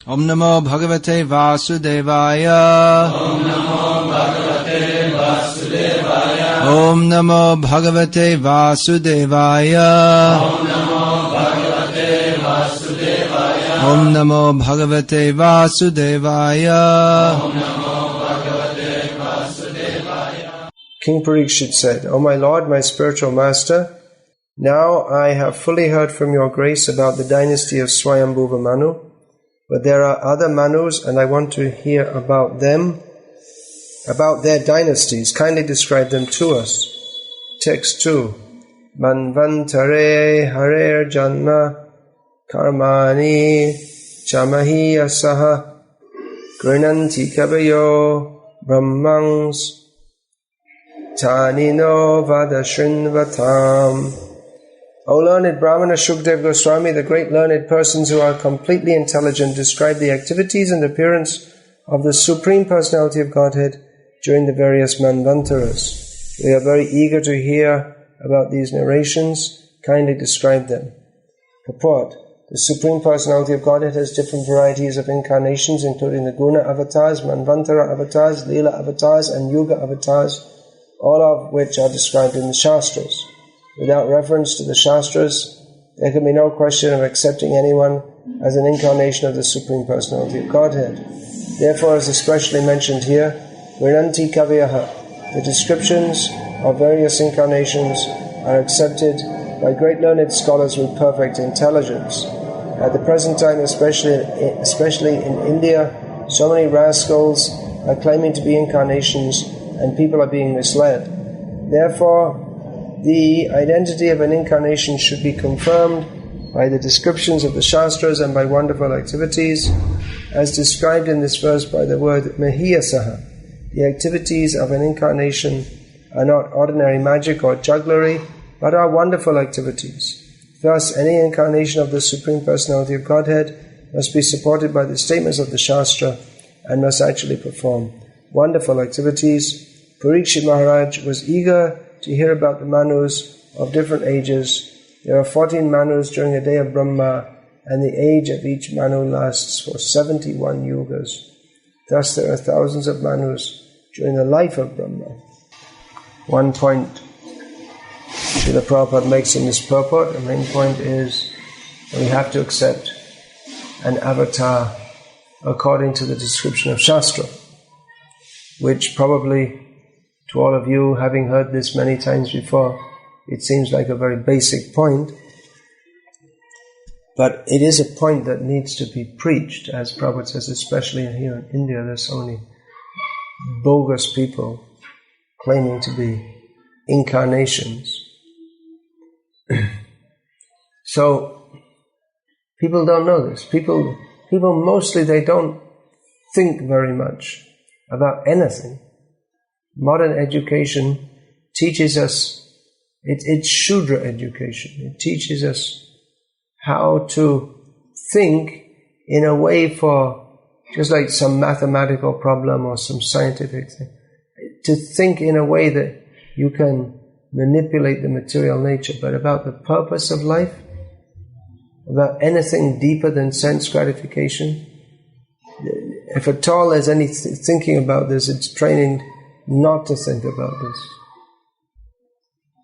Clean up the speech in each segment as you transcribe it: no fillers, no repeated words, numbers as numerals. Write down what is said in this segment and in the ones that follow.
Om Namo Bhagavate Vasudevaya. Om Namo Bhagavate Vasudevaya. Om Namo Bhagavate Vasudevaya. Om Namo Bhagavate Vasudevaya. Om Namo Bhagavate Vasudevaya. Om Namo Bhagavate Vasudevaya. King Parikshit said, O my Lord, my spiritual master, now I have fully heard from your grace about the dynasty of Swayambhuva Manu, but there are other Manus and I want to hear about them, about their dynasties. Kindly describe them to us. Text 2. Manvantare Harer Janma Karmani Chamahi Asaha Grinanti Kabayo Brahmangs Tanino Vadashrinvatam. O learned Brahmana Shukdev Goswami, the great learned persons who are completely intelligent, describe the activities and appearance of the Supreme Personality of Godhead during the various Manvantaras. We are very eager to hear about these narrations. Kindly describe them. Purport. The Supreme Personality of Godhead has different varieties of incarnations, including the Guna avatars, Manvantara avatars, Leela avatars, and Yuga avatars, all of which are described in the Shastras. Without reference to the Shastras, there can be no question of accepting anyone as an incarnation of the Supreme Personality of Godhead. Therefore, as especially mentioned here, Viranti Kavyaha, the descriptions of various incarnations are accepted by great learned scholars with perfect intelligence. At the present time, especially in India, so many rascals are claiming to be incarnations and people are being misled. Therefore, the identity of an incarnation should be confirmed by the descriptions of the Shastras and by wonderful activities, as described in this verse by the word Mahiyasaha. The activities of an incarnation are not ordinary magic or jugglery, but are wonderful activities. Thus, any incarnation of the Supreme Personality of Godhead must be supported by the statements of the Shastra and must actually perform wonderful activities. Parikshit Maharaj was eager to hear about the Manus of different ages. There are 14 Manus during the day of Brahma, and the age of each Manu lasts for 71 yugas. Thus there are thousands of Manus during the life of Brahma. One point Srila Prabhupada makes in this purport, the main point is that we have to accept an avatar according to the description of Shastra, which probably to all of you, having heard this many times before, it seems like a very basic point, but it is a point that needs to be preached, as Prabhupada says, especially here in India. There's so many bogus people claiming to be incarnations. So, people don't know this. People mostly, they don't think very much about anything. Modern education teaches us, it's Shudra education. It teaches us how to think in a way for, just like some mathematical problem or some scientific thing, to think in a way that you can manipulate the material nature, but about the purpose of life, about anything deeper than sense gratification. If at all there's any thinking about this, it's training not to think about this.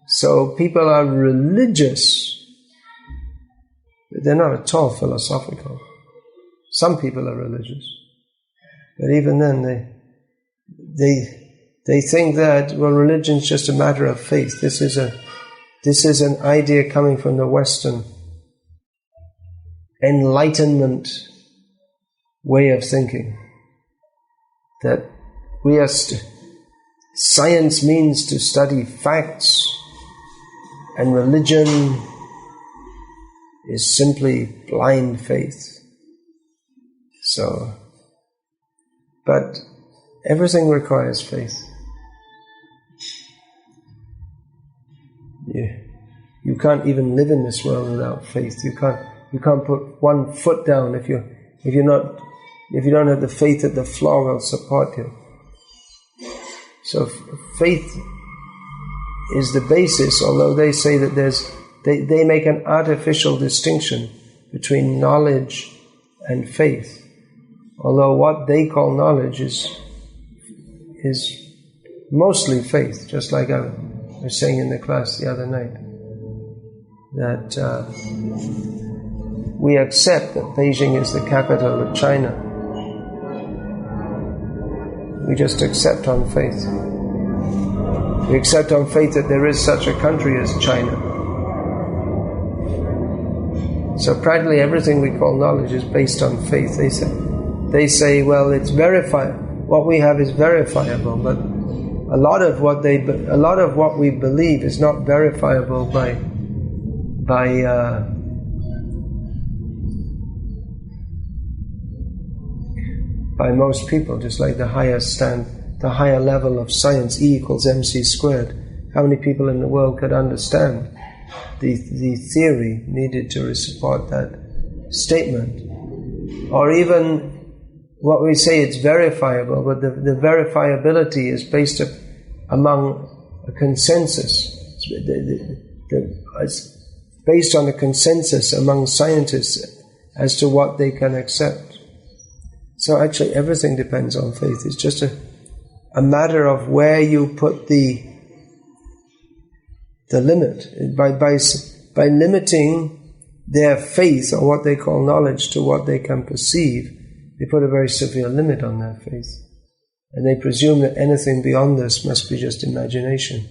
So people are religious, but they're not at all philosophical. Some people are religious, but even then they think that, well, religion's just a matter of faith. This is an idea coming from the Western Enlightenment way of thinking, that we are science means to study facts, and religion is simply blind faith. So, but everything requires faith. You can't even live in this world without faith. You can't put one foot down if you don't have the faith that the floor will support you. So faith is the basis, although they say that they make an artificial distinction between knowledge and faith. Although what they call knowledge is mostly faith, just like I was saying in the class the other night, that we accept that Beijing is the capital of China. We just accept on faith. We accept on faith that there is such a country as China. So practically everything we call knowledge is based on faith. They say, well, it's verifiable. What we have is verifiable, but a lot of what we believe is not verifiable by most people. Just like the higher level of science, E equals mc squared. How many people in the world could understand the theory needed to support that statement? Or even what we say, it's verifiable, but the verifiability is based among a consensus. It's based on a consensus among scientists as to what they can accept. So actually everything depends on faith. It's just a matter of where you put the limit. By limiting their faith, or what they call knowledge, to what they can perceive, they put a very severe limit on their faith. And they presume that anything beyond this must be just imagination,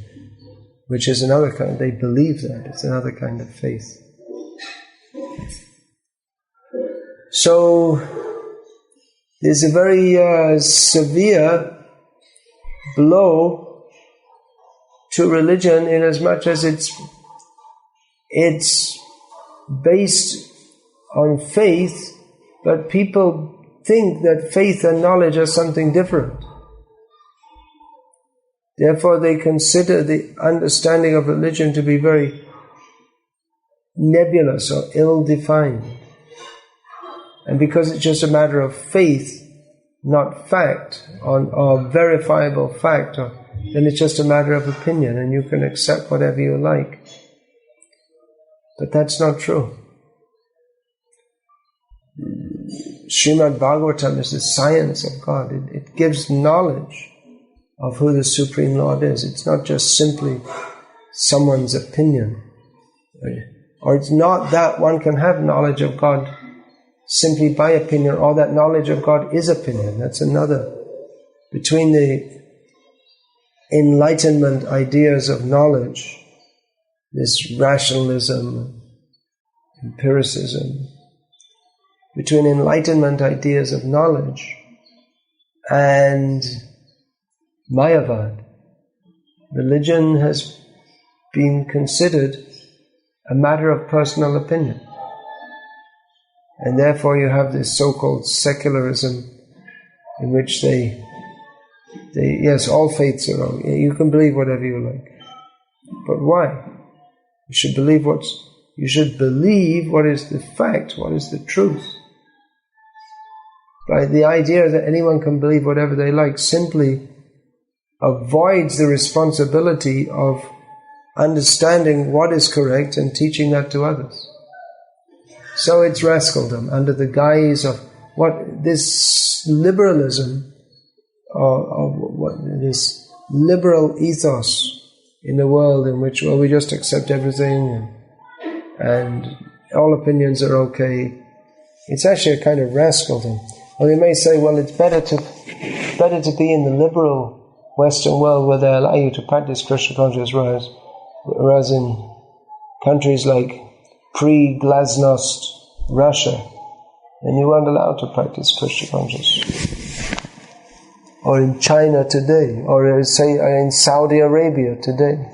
which is another kind. They believe that. It's another kind of faith. So there's a very severe blow to religion, in as much as it's based on faith, but people think that faith and knowledge are something different. Therefore they consider the understanding of religion to be very nebulous or ill-defined. And because it's just a matter of faith, not fact, or verifiable fact, then it's just a matter of opinion, and you can accept whatever you like. But that's not true. Srimad Bhagavatam is the science of God. It gives knowledge of who the Supreme Lord is. It's not just simply someone's opinion. Or it's not that one can have knowledge of God simply by opinion, or that knowledge of God is opinion. That's another. Between the enlightenment ideas of knowledge, this rationalism, empiricism, between enlightenment ideas of knowledge and Mayavad, religion has been considered a matter of personal opinion. And therefore you have this so-called secularism, in which they yes, all faiths are wrong. You can believe whatever you like. But why? You should believe what is the fact, what is the truth. By the idea that anyone can believe whatever they like simply avoids the responsibility of understanding what is correct and teaching that to others. So it's rascaldom under the guise of what this liberalism, or what this liberal ethos in the world, in which, well, we just accept everything and all opinions are okay. It's actually a kind of rascaldom. Well, you may say, well, it's better to be in the liberal Western world where they allow you to practice Krishna consciousness, whereas in countries like pre-Glasnost Russia, then you weren't allowed to practice Krishna consciousness. Or in China today, or say in Saudi Arabia today.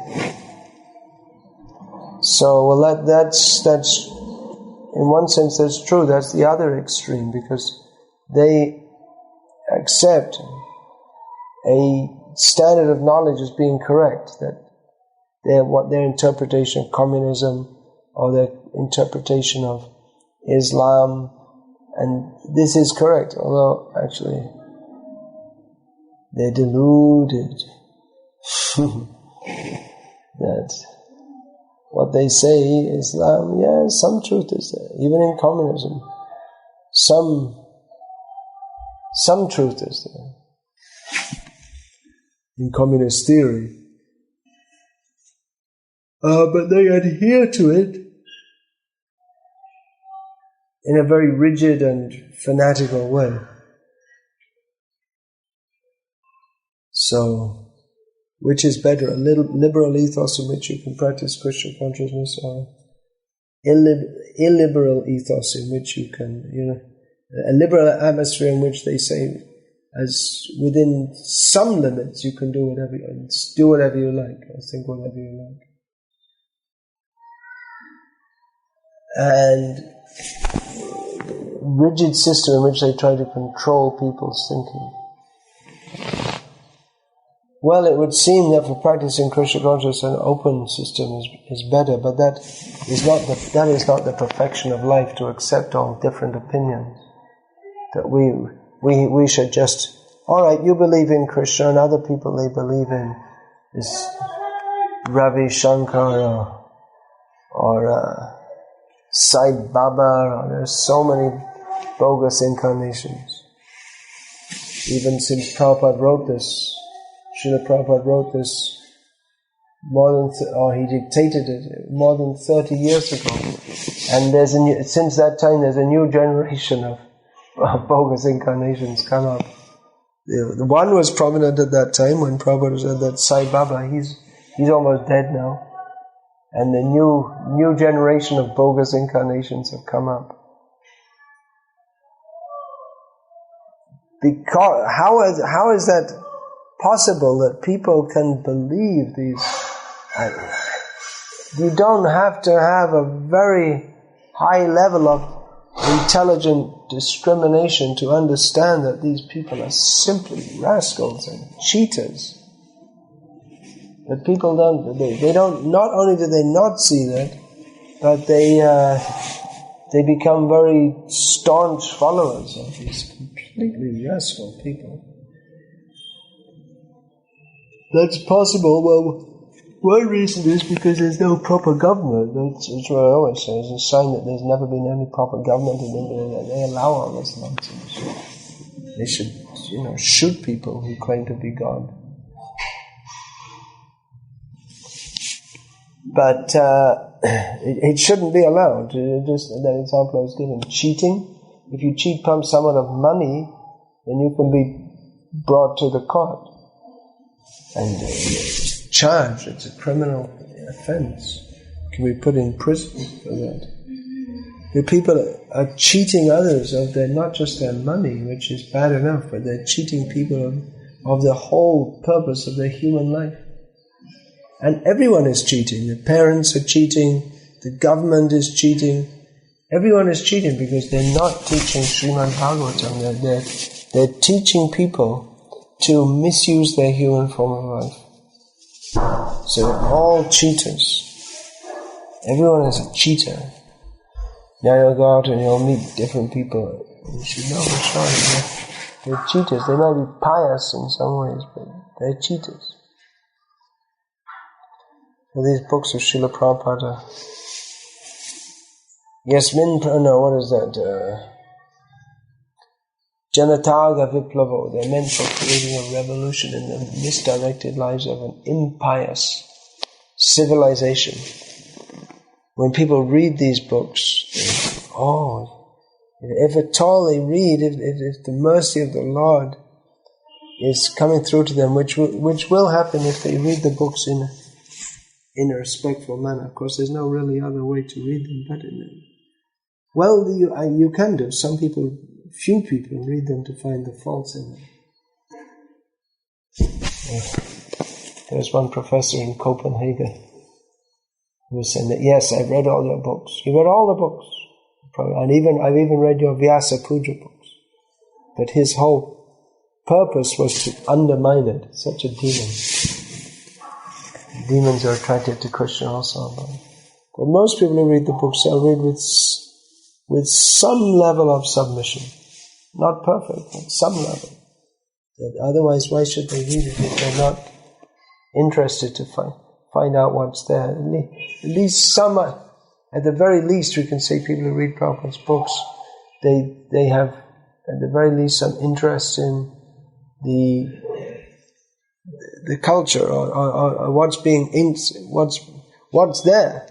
So, well, that's in one sense that's true. That's the other extreme, because they accept a standard of knowledge as being correct, that their interpretation of communism or their interpretation of Islam, and this is correct, although actually they're deluded that what they say, Islam, yeah, some truth is there, even in communism. Some Some truth is there in communist theory. But they adhere to it in a very rigid and fanatical way. So, which is better, a liberal ethos in which you can practice Krishna consciousness, or illiberal ethos in which you can, a liberal atmosphere in which they say, as within some limits, you can do whatever you like, or think whatever you like. And rigid system in which they try to control people's thinking. Well, it would seem that for practicing Krishna consciousness, an open system is better, but that is not the perfection of life, to accept all different opinions. That we should just, all right, you believe in Krishna, and other people they believe in is Ravi Shankar or Sai Baba, or there's so many bogus incarnations. Even since Prabhupada wrote this, Srila Prabhupada wrote this he dictated it more than 30 years ago. And since that time there's a new generation of bogus incarnations come up. The one was prominent at that time when Prabhupada said that Sai Baba, he's almost dead now. And the new generation of bogus incarnations have come up. Because how is that possible, that people can believe these? You don't have to have a very high level of intelligent discrimination to understand that these people are simply rascals and cheaters. That people they don't, not only do they not see that, but they become very staunch followers of these completely rascal people. That's possible. Well, one reason is because there's no proper government. That's what I always say. It's a sign that there's never been any proper government in India, that they allow all this nonsense. They should, shoot people who claim to be God. But it shouldn't be allowed. Just that example I was given. Cheating. If you cheat someone of money, then you can be brought to the court and charged. It's a criminal offense. You can be put in prison for that. The people are cheating others of not just their money, which is bad enough, but they're cheating people of the whole purpose of their human life. And everyone is cheating. The parents are cheating. The government is cheating. Everyone is cheating because they're not teaching Srimad Bhagavatam. They're teaching people to misuse their human form of life. So they're all cheaters. Everyone is a cheater. Now you'll go out and you'll meet different people. You should know, they're cheaters. They might be pious in some ways, but they're cheaters. Well, these books of Srila Prabhupada. What is that? Janataga Viplavo. They're meant for creating a revolution in the misdirected lives of an impious civilization. When people read these books, if at all they read, if the mercy of the Lord is coming through to them, which will happen if they read the books in a respectful manner. Of course, there's no really other way to read them but in them. Well, you can do. Few people read them to find the faults in them. There's one professor in Copenhagen who was saying that, yes, I've read all your books. You read all the books. And I've even read your Vyasa Puja books. But his whole purpose was to undermine it. Such a demon. Demons are attracted to Krishna also. But most people who read the books are read with some level of submission. Not perfect, but some level. Otherwise, why should they read it if they're not interested to find out what's there? At least some, at the very least, we can say people who read Prabhupada's books, they have at the very least some interest in the culture or what's there.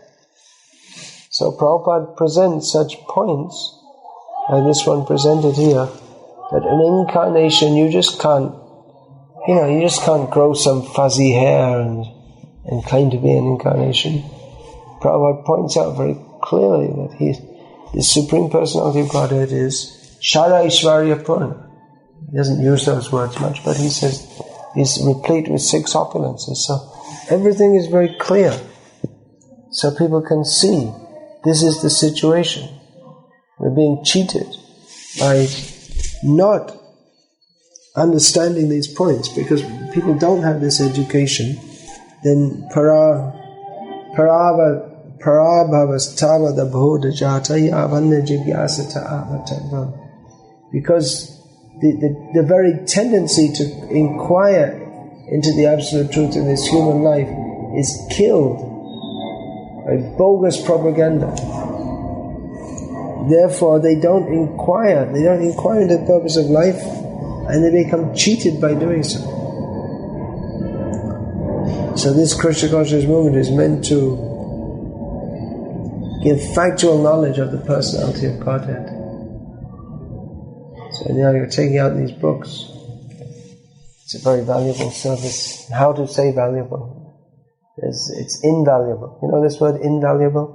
So Prabhupada presents such points, like this one presented here, that an incarnation you just can't grow some fuzzy hair and claim to be an incarnation. Prabhupada points out very clearly that the Supreme Personality of Godhead is Shara Ishvarya Purna. He doesn't use those words much, but he says he's replete with 6 opulences. So everything is very clear. So people can see this is the situation. We're being cheated by not understanding these points, because people don't have this education. Then because the very tendency to inquire into the absolute truth in this human life is killed by bogus propaganda. Therefore they don't inquire into the purpose of life, and they become cheated by doing so. So this Krishna consciousness movement is meant to give factual knowledge of the personality of Godhead. So now you're taking out these books. It's a very valuable service. How to say valuable? It's invaluable. You know this word invaluable?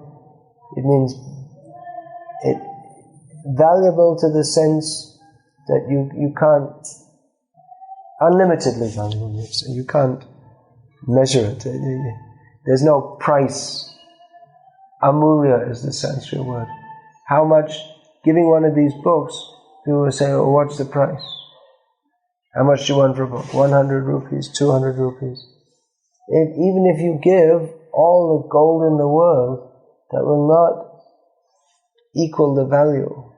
It means valuable to the sense that you can't, unlimitedly valuable, so you can't measure it. There's no price. Amulya is the Sanskrit word. How much, giving one of these books, people will say, oh, what's the price? How much do you want for a book? 100 rupees, 200 rupees. Even if you give all the gold in the world, that will not equal the value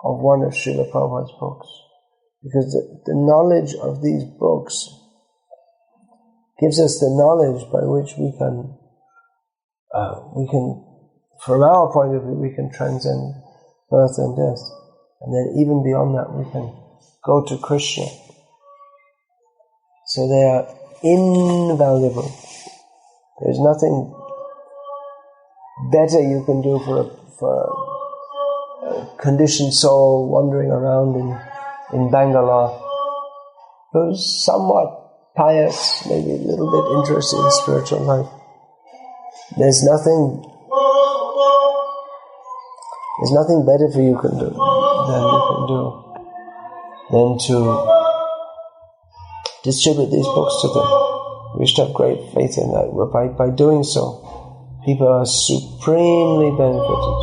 of one of Srila Prabhupada's books. Because the knowledge of these books gives us the knowledge by which we can, from our point of view, we can transcend birth and death. And then even beyond that, we can go to Krishna. So they are invaluable. There's nothing better you can do for a conditioned soul wandering around in Bangalore, who's somewhat pious, maybe a little bit interested in spiritual life. There's nothing better for you can do than to distribute these books to them. We should have great faith in that. By doing so, people are supremely benefited.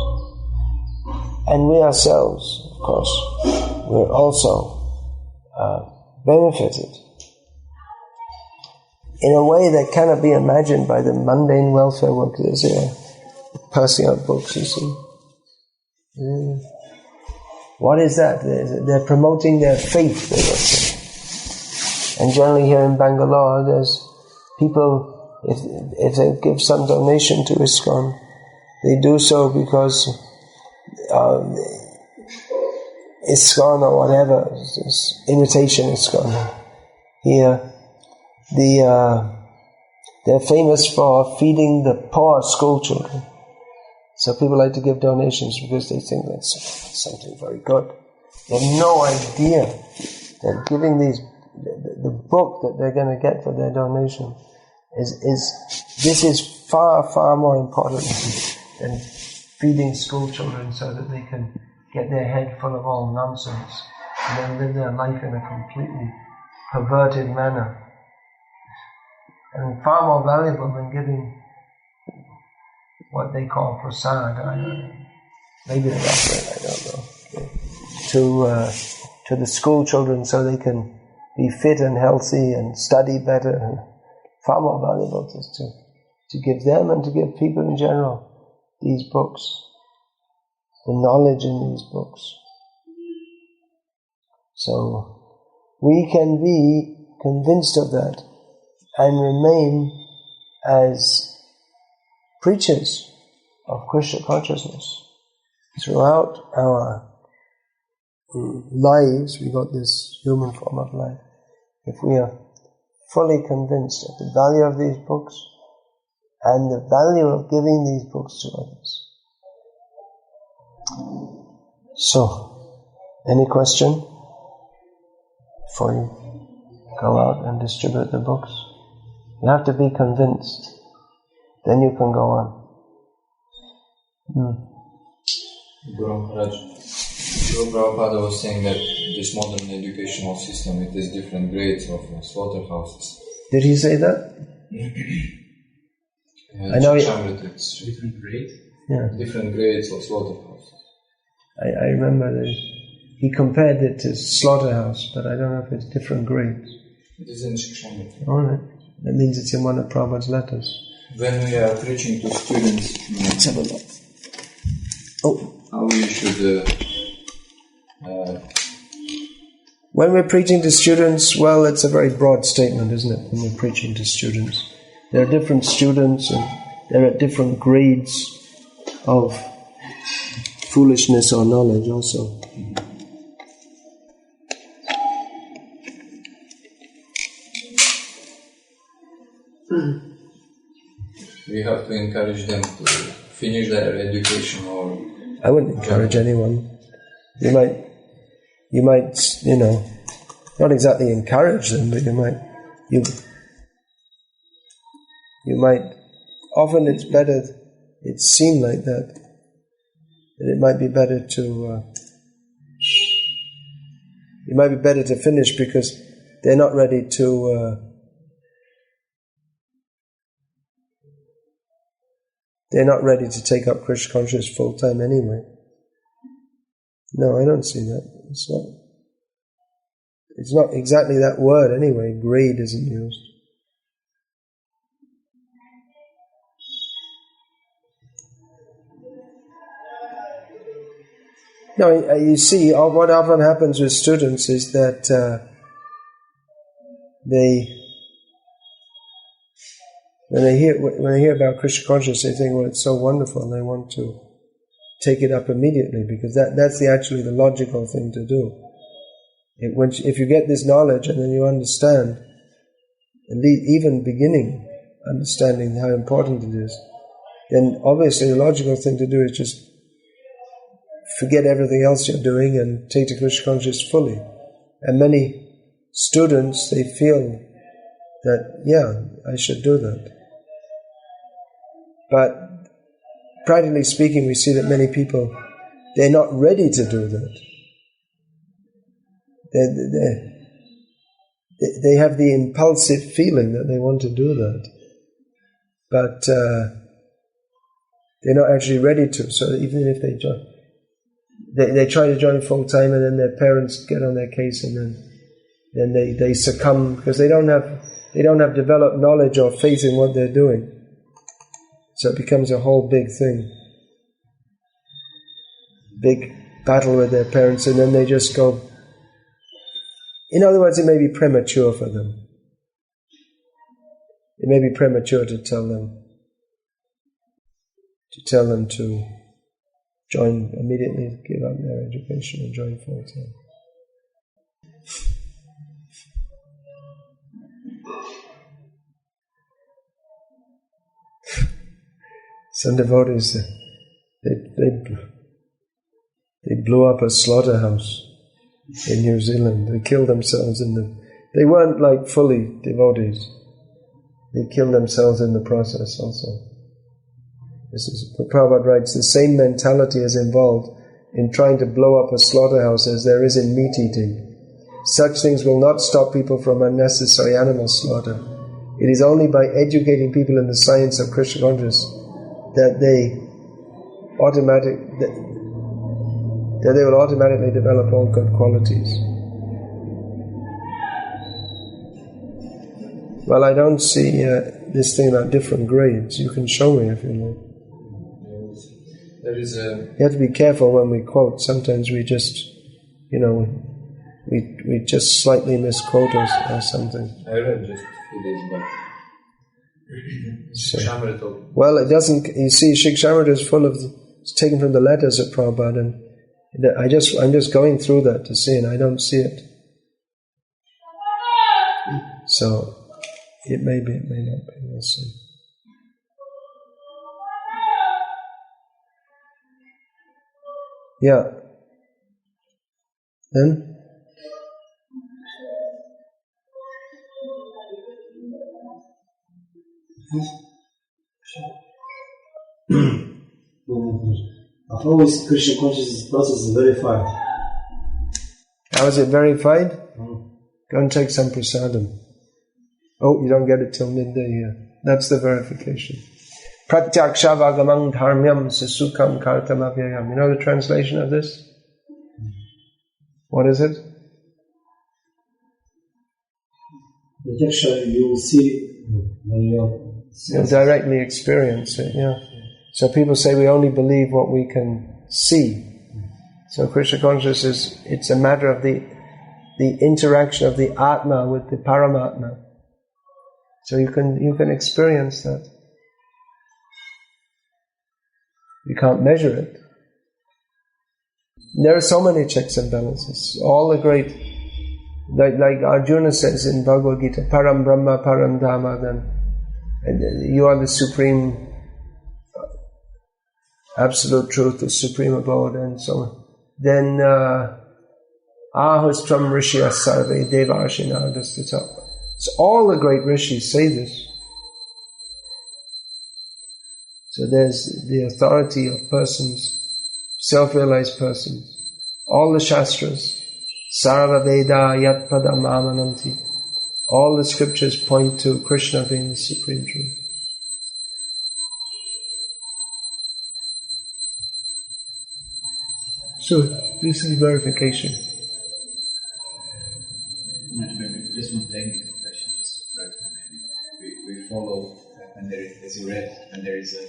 And we ourselves, of course, we're also benefited in a way that cannot be imagined by the mundane welfare workers here, passing out books, you see. What is that? They're promoting their faith, they will say. And generally here in Bangalore, there's people, if they give some donation to ISKCON, they do so because ISKCON or whatever, this imitation ISKCON here, they're famous for feeding the poor school children. So people like to give donations because they think that's something very good. They have no idea that giving the book that they're going to get for their donation this is far, far more important than feeding school children so that they can get their head full of all nonsense and then live their life in a completely perverted manner. And far more valuable than giving what they call prasad, maybe that's it, I don't know, to the school children so they can be fit and healthy and study better. And far more valuable is to give them and to give people in general these books, the knowledge in these books. So we can be convinced of that and remain as preachers of Krishna consciousness throughout our lives, we got this human form of life, if we are fully convinced of the value of these books and the value of giving these books to others. So, any question before you go out and distribute the books? You have to be convinced, then you can go on. Guru Maharaj, Srila Prabhupada was saying that this modern educational system, it has different grades of slaughterhouses. Did he say that? I know it's different grades? Yeah. Different grades of slaughterhouses. I remember that he compared it to slaughterhouse, but I don't know if it's different grades. It is in Shikshamrita. Alright. That means it's in one of Prabhupada's letters. When we are preaching to students, Let's have a look. Oh. how we should... When we're preaching to students, well, it's a very broad statement, isn't it? When we're preaching to students. There are different students and they're at different grades of foolishness or knowledge also. we have to encourage them to finish their education, or... I wouldn't encourage anyone. You might, not exactly encourage them, but you might, often it's better, it seemed like that it might be better to finish because they're not ready to, take up Krishna consciousness full time anyway. No, I don't see that. It's not exactly that word anyway. Grade isn't used. No, you see, what often happens with students is that when they hear about Krishna consciousness, they think, well, it's so wonderful, and they want to take it up immediately because that's actually the logical thing to do. If you get this knowledge and then you understand, even beginning understanding how important it is, then obviously the logical thing to do is just forget everything else you're doing and take to Krishna consciousness fully. And many students, they feel that, yeah, I should do that. But practically speaking, we see that many people, they're not ready to do that. They have the impulsive feeling that they want to do that, but they're not actually ready to. So even if they join, they try to join full time, and then their parents get on their case, and then they succumb because they don't have developed knowledge or faith in what they're doing. So it becomes a whole big thing, big battle with their parents, and then they just go. In other words, it may be premature for them. It may be premature to tell them to join immediately, give up their education and join full time. Some devotees, they blew up a slaughterhouse in New Zealand. They killed themselves they weren't like fully devotees. They killed themselves in the process also. This is, Prabhupada writes, the same mentality is involved in trying to blow up a slaughterhouse as there is in meat eating. Such things will not stop people from unnecessary animal slaughter. It is only by educating people in the science of Krishna consciousness that they will automatically develop all good qualities. Well, I don't see this thing about different grades. You can show me if you like. You have to be careful when we quote. Sometimes we just, we just slightly misquote or something. I read just a few days back. Well, it doesn't. You see, Shikshamrita is full of. It's taken from the letters of Prabhupada, and I'm just going through that to see, and I don't see it. So it may be, it may not be. We'll see. Yeah. Then? How is Krishna consciousness process verified? How is it verified? Go and take some prasadam. Oh, you don't get it till midday here. That's the verification. Pratyaksha-vagamang dharmyam sasukam kartamapyayam. You know the translation of this? What is it? Pratyaksha, you will see when You'll directly experience it, yeah. So people say we only believe what we can see. So Krishna consciousness it's a matter of the interaction of the Atma with the Paramatma. So you can experience that. You can't measure it. There are so many checks and balances. All the great, like Arjuna says in Bhagavad Gita, Param Brahma, Param Dhamma, then you are the supreme absolute truth, the supreme abode, and so on. Then Ahustram Rishya Sarve Devashina Adastita. So all the great rishis say this. So there's the authority of persons, self-realized persons. All the Shastras, Sarva Veda Yat Padam Amananti. All the scriptures point to Krishna being the supreme truth. So this is verification. Just one technical question, just to clarify maybe. We follow when there is, as you read, when there is a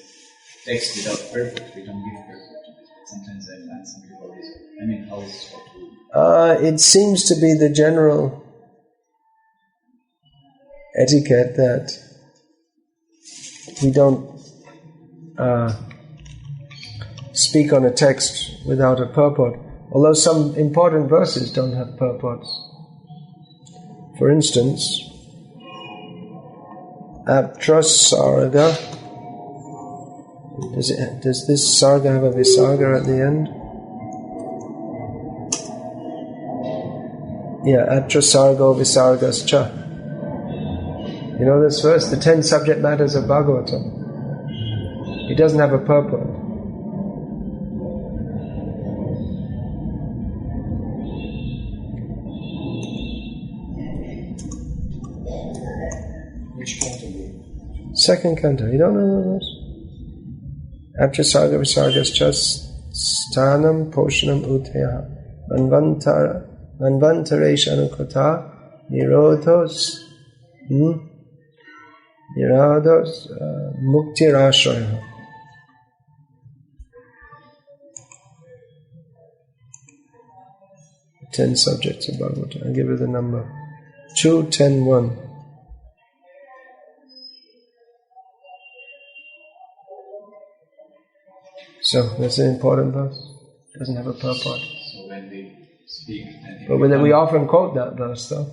text without purport, we don't give purport to it. Sometimes I find some difficulties. I mean, how is it to... It seems to be the general etiquette that we don't speak on a text without a purport, although some important verses don't have purports. For instance, Aptra Sarga. Does this Sarga have a Visarga at the end? Yeah, Atra Sargo Visargas Cha. You know this verse? The 10 subject matters of Bhagavatam. It doesn't have a purport. Which canto? Second canto. You don't know the verse? Atra Sarga Visargas Cha Stanam Poshanam Uteha Manvantaresh Anukata Nirodhos Muktirashraya. The 10 subjects of Bhagavatam. I'll give you the number. 2-10-1. So that's an important verse. Doesn't have a purport. So when we speak... But we often quote that verse though.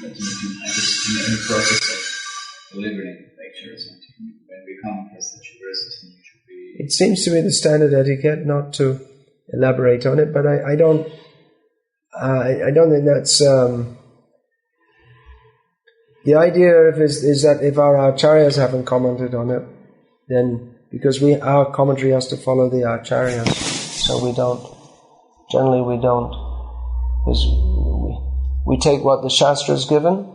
But in the process of delivering lectures, when we come across such verses, then you should be... It seems to be the standard etiquette not to elaborate on it, but I don't think that's... the idea is that if our acharyas haven't commented on it, then because our commentary has to follow the acharyas, so we don't, because we take what the Shastra has given,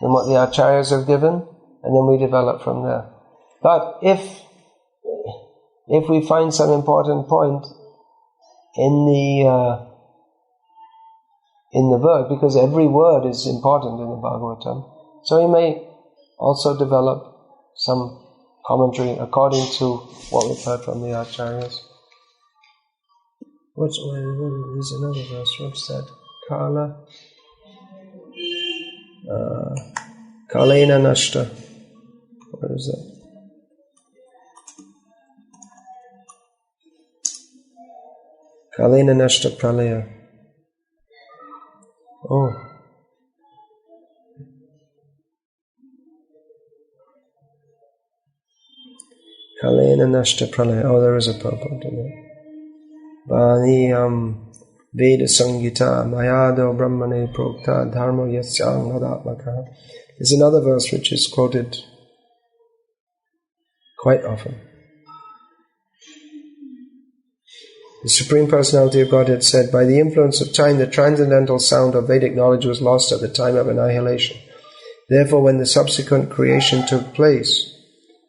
and what the acharyas have given, and then we develop from there. But if we find some important point in the word, because every word is important in the Bhagavatam, so we may also develop some commentary according to what we've heard from the acharyas. There's another verse, what's that? Kalena Nashta. What is that? Kalena nashta pralaya. Oh. Kalena nashta pralaya. Oh, there is a purport to that. Vaniyam Veda Sangita Mayado Brahmane Prokta Dharma Yasyang Hadatmaka. There's another verse which is quoted quite often. The Supreme Personality of Godhead said, by the influence of time, the transcendental sound of Vedic knowledge was lost at the time of annihilation. Therefore, when the subsequent creation took place,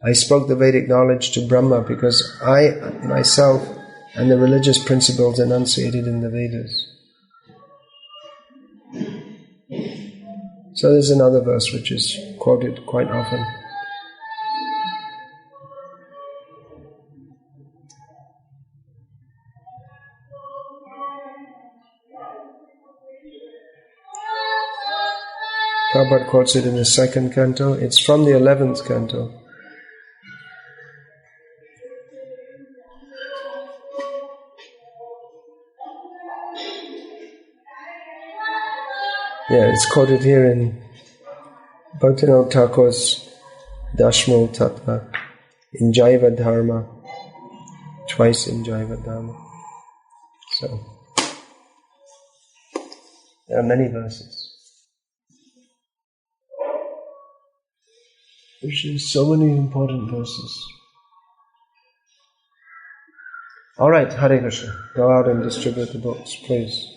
I spoke the Vedic knowledge to Brahma because I, myself, and the religious principles enunciated in the Vedas. So there's another verse which is quoted quite often. Prabhupada quotes it in the 2nd canto. It's from the 11th canto. Yeah, it's quoted here in Bhaktivinoda Thakur's Dashmo Tattva, in Jaiva Dharma, twice in Jaiva Dharma. So, there are many verses. There's so many important verses. Alright, Hare Krishna. Go out and distribute the books, please.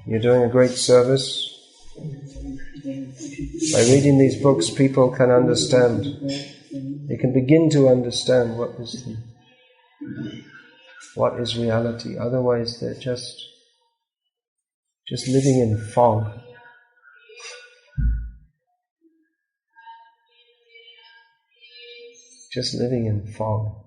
You're doing a great service. By reading these books, people can understand. They can begin to understand what is reality. Otherwise, they're just living in fog. Just living in fog.